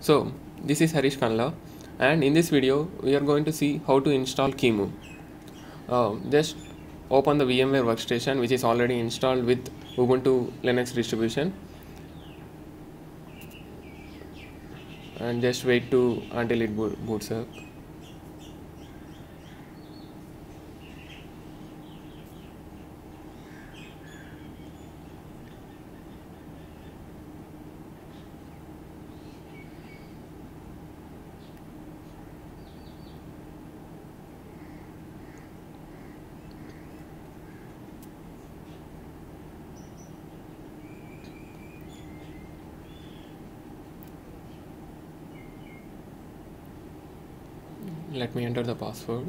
So this is Harish Kanla, and in this video we are going to see how to install QEMU. Just open the VMware workstation which is already installed with Ubuntu Linux distribution, and just wait until it boots up. Let me enter the password.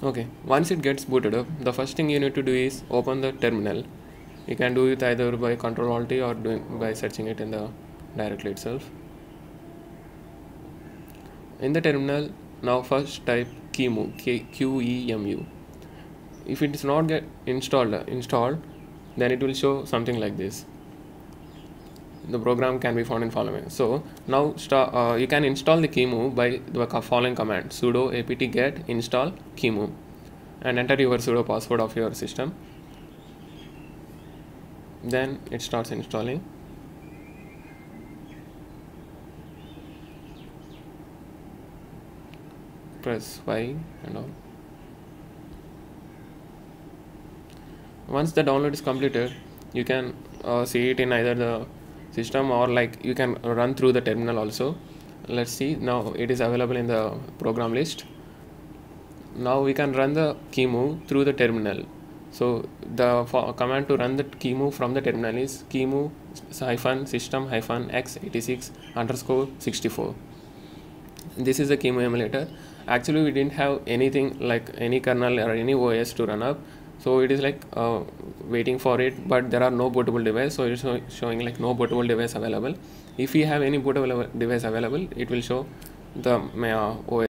Okay, once it gets booted up, the first thing you need to do is open the terminal. You can do it either by Ctrl-Alt or by searching it in the directory itself. In the terminal, now first type QEMU, QEMU. If it is not get installed, then it will show something like this. The program can be found in following. So now you can install the QEMU by the following command: sudo apt get install QEMU, and enter your sudo password of your system. Then it starts installing. Press Y and all. Once the download is completed, you can see it in either the system or like you can run through the terminal also. Let's see, now it is available in the program list. Now we can run the QEMU through the terminal. So the command to run the QEMU from the terminal is QEMU -system -x86_64. This is the QEMU emulator. Actually, we didn't have anything like any kernel or any OS to run up, so it is like waiting for it, but there are no bootable device, so it's showing like no bootable device available. If we have any bootable device available, it will show the OS.